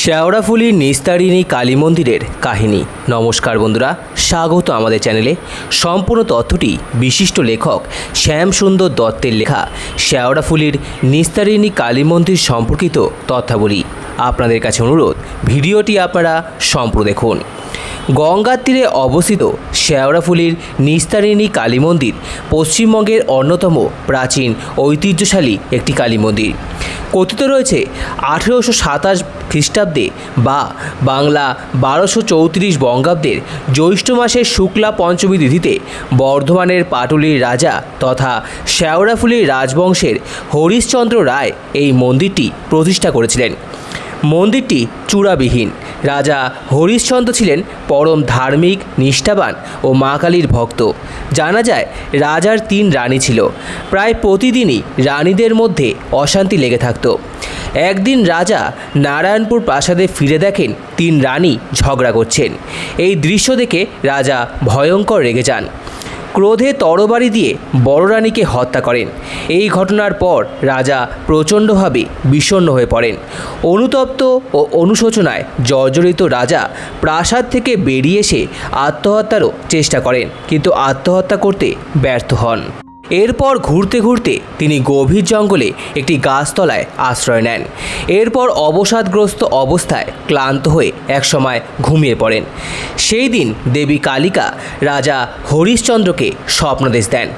শেওড়াফুলির নিস্তারিণী কালী মন্দিরের কাহিনী। নমস্কার বন্ধুরা, স্বাগত আমাদের চ্যানেলে। সম্পূর্ণ তথ্যটি বিশিষ্ট লেখক শ্যামসুন্দর দত্তের লেখা শেওড়াফুলির নিস্তারিণী কালী মন্দির সম্পর্কিত তথ্যাবলী। আপনাদের কাছে অনুরোধ, ভিডিওটি আপনারা সম্পূর্ণ দেখুন। গঙ্গার তীরে অবস্থিত শেওড়াফুলির নিস্তারিণী কালী মন্দির পশ্চিমবঙ্গের অন্যতম প্রাচীন ঐতিহ্যশালী একটি কালী মন্দির। কথিত রয়েছে 1827 খ্রিস্টাব্দে বা বাংলা 1234 বঙ্গাব্দের জ্যৈষ্ঠ মাসের শুক্লা পঞ্চমী তিথিতে বর্ধমানের পাটুলির রাজা তথা শেওড়াফুলির রাজবংশের হরিশ্চন্দ্র রায় এই মন্দিরটি প্রতিষ্ঠা করেছিলেন। মন্দিরটি চূড়াবিহীন। রাজা হরিশ্চন্দ্র ছিলেন পরম ধার্মিক, নিষ্ঠাবান ও মা কালীর ভক্ত। জানা যায় রাজার 3 রানী ছিল। প্রায় প্রতিদিনই রানীদের মধ্যে অশান্তি লেগে থাকত। একদিন রাজা নারায়ণপুর প্রাসাদে ফিরে দেখেন 3 রানী ঝগড়া করছেন। এই দৃশ্য দেখে রাজা ভয়ঙ্কর রেগে যান। ক্রোধে তরবারি দিয়ে বড় রানীকে হত্যা করেন। এই ঘটনার পর রাজা প্রচণ্ডভাবে বিষণ্ণ হয়ে পড়েন। অনুতপ্ত ও অনুশোচনায় জর্জরিত রাজা প্রাসাদ থেকে বেরিয়ে এসে আত্মহত্যারও চেষ্টা করেন, কিন্তু আত্মহত্যা করতে ব্যর্থ হন। এরপর ঘুরতে ঘুরতে তিনি গভীর জঙ্গলে একটি গাছতলায় আশ্রয় নেন। এরপর অবসাদগ্রস্ত অবস্থায় ক্লান্ত হয়ে একসময় ঘুমিয়ে পড়েন। সেই দিন দেবী কালিকা রাজা হরিশ্চন্দ্রকে স্বপ্নাদেশ দেন।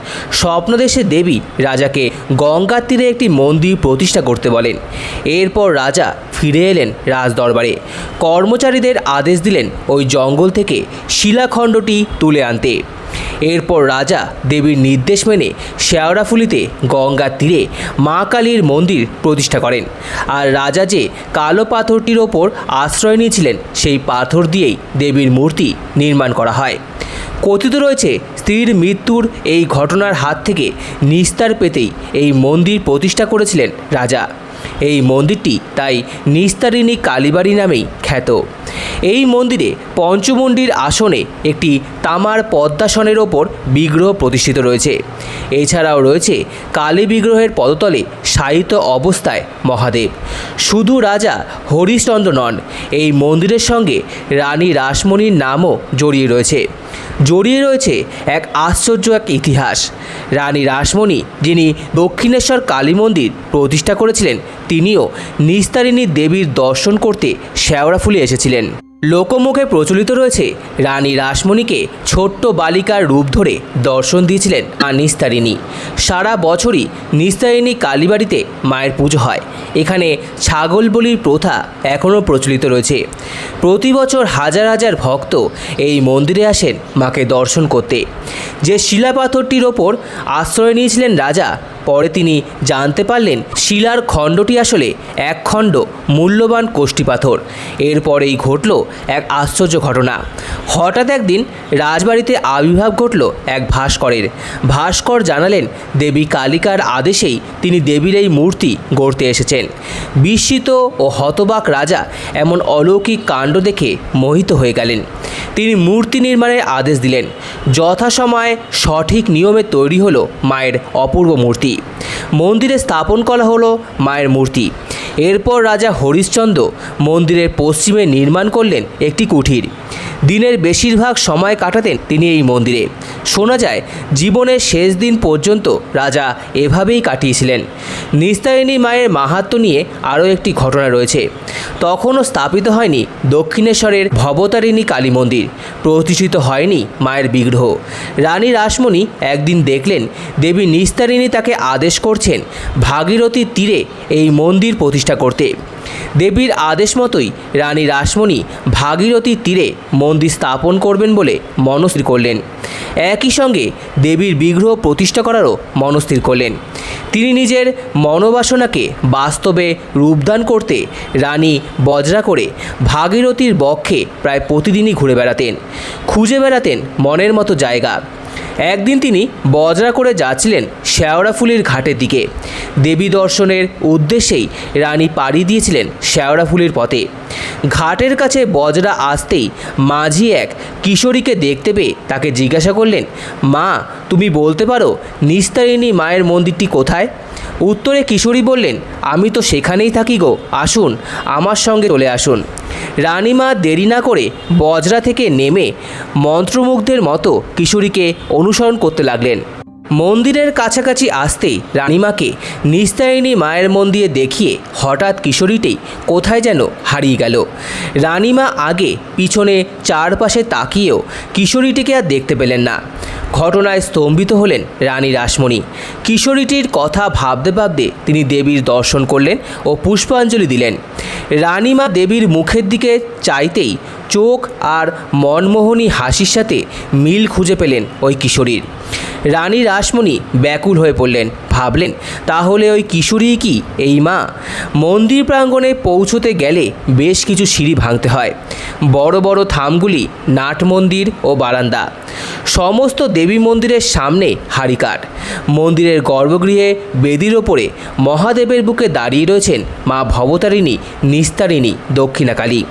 স্বপ্নাদেশে দেবী রাজাকে গঙ্গার তীরে একটি মন্দির প্রতিষ্ঠা করতে বলেন। এরপর রাজা ফিরে এলেন রাজদরবারে। কর্মচারীদের আদেশ দিলেন ওই জঙ্গল থেকে শিলাখণ্ডটি তুলে আনতে। এরপর রাজা দেবীর নির্দেশ মেনে শেওড়াফুলিতে গঙ্গার তীরে মা কালীর মন্দির প্রতিষ্ঠা করেন। আর রাজা যে কালো পাথরটির ওপর আশ্রয় নিয়েছিলেন, সেই পাথর দিয়েই দেবীর মূর্তি নির্মাণ করা হয়। কথিত রয়েছে স্ত্রীর মৃত্যুর এই ঘটনার হাত থেকে নিস্তার পেতেই এই মন্দির প্রতিষ্ঠা করেছিলেন রাজা। এই মন্দিরটি তাই নিস্তারিণী কালীবাড়ি নামেই খ্যাত। এই মন্দিরে পঞ্চমুণ্ডির আসনে একটি তামার পদ্মাসনের ওপর বিগ্রহ প্রতিষ্ঠিত রয়েছে। এছাড়াও রয়েছে কালী বিগ্রহের পদতলে শায়িত অবস্থায় মহাদেব। শুধু রাজা হরিশ্চন্দ্র নন, এই মন্দিরের সঙ্গে রানী রাসমণির নামও জড়িয়ে রয়েছে এক আশ্চর্য এক ইতিহাস। রানী রাসমণি, যিনি দক্ষিণেশ্বর কালী মন্দির প্রতিষ্ঠা করেছিলেন, তিনিও নিস্তারিণী দেবীর দর্শন করতে শেওড়াফুলি এসেছিলেন। লোকমুখে প্রচলিত রয়েছে রানী রাসমণিকে ছোট্ট বালিকার রূপ ধরে দর্শন দিয়েছিলেন নিস্তারিণী। সারা বছরই নিস্তারিণী কালীবাড়িতে মায়ের পুজো হয়। এখানে ছাগল বলির প্রথা এখনও প্রচলিত রয়েছে। প্রতি বছর হাজার হাজার ভক্ত এই মন্দিরে আসেন মাকে দর্শন করতে। যে শিলাপাথরটির ওপর আশ্রয় নিয়েছিলেন রাজা, পরে তিনি জানতে পারলেন শিলার খণ্ডটি আসলে এক খণ্ড মূল্যবান কোষ্ঠী পাথর। এরপরেই ঘটল এক আশ্চর্য ঘটনা। হঠাৎ একদিন রাজবাড়িতে আবির্ভাব ঘটল এক ভাস্করের। ভাস্কর জানালেন দেবী কালিকার আদেশেই তিনি দেবীর এই মূর্তি গড়তে এসেছেন। বিস্মিত ও হতবাক রাজা এমন অলৌকিক কাণ্ড দেখে মোহিত হয়ে গেলেন। তিনি মূর্তি নির্মাণের আদেশ দিলেন। যথাসময়ে সঠিক নিয়মে তৈরি হলো মায়ের অপূর্ব মূর্তি। মন্দিরে স্থাপন করা হলো মায়ের মূর্তি। এরপর রাজা হরিশ্চন্দ্র মন্দিরের পশ্চিমে নির্মাণ করলেন একটি কুঠির। দিনের বেশিরভাগ সময় কাটাতেন তিনি এই মন্দিরে। শোনা যায় জীবনের শেষ দিন পর্যন্ত রাজা এভাবেই কাটিয়েছিলেন। নিস্তারিণী মায়ের মাহাত্ম্য নিয়ে আরও একটি ঘটনা রয়েছে। তখনও স্থাপিত হয়নি দক্ষিণেশ্বরের ভবতারিণী কালী মন্দির, প্রতিষ্ঠিত হয়নি মায়ের বিগ্রহ। রানী রাসমণি একদিন দেখলেন দেবী নিস্তারিণী তাকে আদেশ করছেন ভাগীরথীর তীরে এই মন্দির প্রতিষ্ঠা করতে। দেবীর আদেশ মতোই রানী রাসমণি ভাগীরথীর তীরে মন্দির স্থাপন করবেন বলে মনস্থির করলেন। একই সঙ্গে দেবীর বিগ্রহ প্রতিষ্ঠা করারও মনস্থির করলেন। তিনি নিজের মনোবাসনাকে বাস্তবে রূপদান করতে রানী বজরা করে ভাগীরথীর বক্ষে প্রায় প্রতিদিনই ঘুরে বেড়াতেন, খুঁজে বেড়াতেন মনের মতো জায়গা। একদিন তিনি বজরা করে যাচ্ছিলেন শেওড়াফুলির ঘাটের দিকে। দেবী দর্শনের উদ্দেশ্যেই রানী পাড়ি দিয়েছিলেন শেওড়াফুলির পথে। ঘাটের কাছে বজরা আসতেই মাঝি এক কিশোরীকে দেখতে পেয়ে তাকে জিজ্ঞাসা করলেন, মা, তুমি বলতে পারো নিস্তারিণী মায়ের মন্দিরটি কোথায়? উত্তরে কিশোরী বললেন, আমি তো সেখানেই থাকি গো, আসুন আমার সঙ্গে চলে আসুন। রানীমা দেরি না করে বজরা থেকে নেমে মন্ত্রমুগ্ধের মতো কিশোরীকে অনুসরণ করতে লাগলেন। মন্দিরের কাছাকাছি আসতেই রানীমাকে নিস্তারিণী মায়ের মন্দিরে দেখিয়ে হঠাৎ কিশোরীটি কোথায় যেন হারিয়ে গেল। রানীমা আগে পিছনে চারপাশে তাকিয়েও কিশোরীটিকে আর দেখতে পেলেন না। ঘটনায় স্তম্ভিত হলেন রানী রাসমণি। কিশোরীটির কথা ভাবতে ভাবতে তিনি দেবীর দর্শন করলেন ও পুষ্পাঞ্জলি দিলেন। রানীমা দেবীর মুখের দিকে চাইতেই চোখ আর মনমোহনী হাসির সাথে মিল খুঁজে পেলেন ওই কিশোরীর। রানী রাসমণি ব্যাকুল হয়ে পড়লেন, ভাবলেন তাহলে ওই কিশোরী কি এই মা? মন্দির প্রাঙ্গণে পৌঁছতে গেলে বেশ কিছু সিঁড়ি ভাঙতে হয়। বড় বড় থামগুলি নাট মন্দির ও বারান্দা। সমস্ত দেবী মন্দিরের সামনে হাড়িকাঠ। মন্দিরের গর্ভগৃহে বেদির ওপরে মহাদেবের বুকে দাঁড়িয়ে রয়েছেন মা ভবতারিণী নিস্তারিণী দক্ষিণাকালী।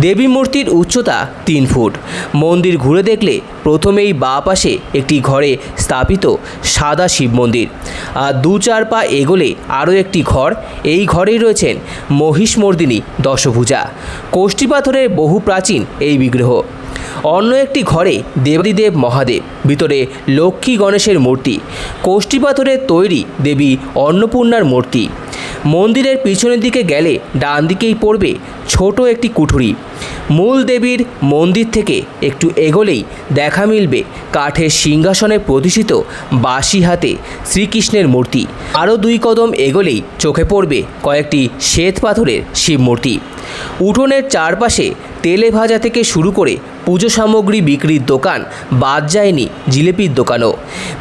দেবী মূর্তির উচ্চতা 3 ফুট। মন্দির ঘুরে দেখলে প্রথমেই বাঁ পাশে একটি ঘরে স্থাপিত সাদা শিব মন্দির, আর 2-4 পা এগোলে আরও একটি ঘর। এই ঘরেই রয়েছেন মহিষমর্দিনী দশভুজা, কোষ্ঠী পাথরের বহু প্রাচীন এই বিগ্রহ। অন্য একটি ঘরে দেবাদিদেব মহাদেব, ভিতরে লক্ষ্মী গণেশের মূর্তি, কোষ্ঠী পাথরের তৈরি দেবী অন্নপূর্ণার মূর্তি। মন্দিরের পিছনের দিকে গেলে ডান দিকেই পড়বে ছোট একটি কুঠুরি। মূল দেবীর মন্দির থেকে একটু এগোলেই দেখা মিলবে কাঠের সিংহাসনে প্রতিষ্ঠিত বাঁশি হাতে শ্রীকৃষ্ণের মূর্তি। আরও 2 কদম এগোলেই চোখে পড়বে কয়েকটি শ্বেত পাথরের শিব মূর্তি। উঠোনের চারপাশে তেলে ভাজা থেকে শুরু করে পুজো সামগ্রী বিক্রির দোকান বাদ যায়নি, জিলিপির দোকানও।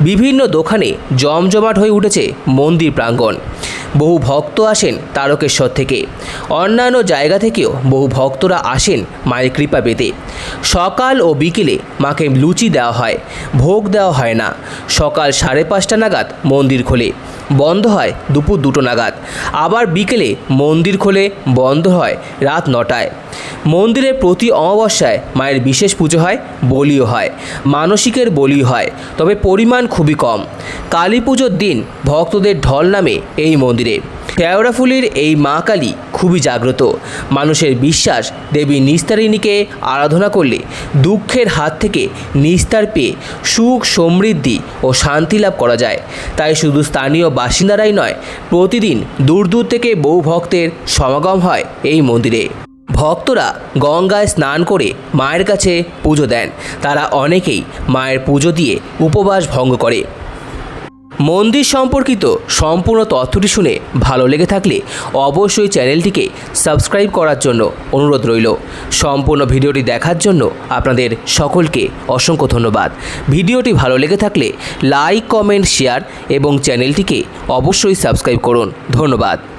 বিভিন্ন দোকানে জমজমাট হয়ে উঠেছে মন্দির প্রাঙ্গণ। বহু ভক্ত আসেন তারকেশ্বর থেকে, অন্যান্য জায়গা থেকেও বহু ভক্তরা আসেন মায়ের কৃপা পেতে। সকাল ও বিকেলে মাকে লুচি দেওয়া হয়, ভোগ দেওয়া হয় না। সকাল 5:30 নাগাদ মন্দির খোলে, বন্ধ হয় দুপুর 2টো নাগাদ। আবার বিকেলে মন্দির খোলে, বন্ধ হয় রাত 9টায়। মন্দিরে প্রতি অমাবস্যায় মায়ের বিশেষ পুজো হয়, বলিও হয়, মানসিকের বলিও হয়, তবে পরিমাণ খুবই কম। কালী পুজোর দিন ভক্তদের ঢল নামে এই মন্দিরে। শেওড়াফুলির এই মা কালী খুবই জাগ্রত। মানুষের বিশ্বাস দেবী নিস্তারিণীকে আরাধনা করলে দুঃখের হাত থেকে নিস্তার পেয়ে সুখ, সমৃদ্ধি ও শান্তি লাভ করা যায়। তাই শুধু স্থানীয় বাসিন্দারাই নয়, প্রতিদিন দূর দূর থেকে বহু ভক্তের সমাগম হয় এই মন্দিরে। ভক্তরা গঙ্গায় স্নান করে মায়ের কাছে পুজো দেন। তারা অনেকেই মায়ের পুজো দিয়ে উপবাস ভঙ্গ করে। মন্দির সম্পর্কিত সম্পূর্ণ তথ্যটি শুনে ভালো লেগে থাকলে অবশ্যই চ্যানেলটিকে সাবস্ক্রাইব করার জন্য অনুরোধ রইল। সম্পূর্ণ ভিডিওটি দেখার জন্য আপনাদের সকলকে অসংখ্য ধন্যবাদ। ভিডিওটি ভালো লেগে থাকলে লাইক, কমেন্ট, শেয়ার এবং চ্যানেলটিকে অবশ্যই সাবস্ক্রাইব করুন। ধন্যবাদ।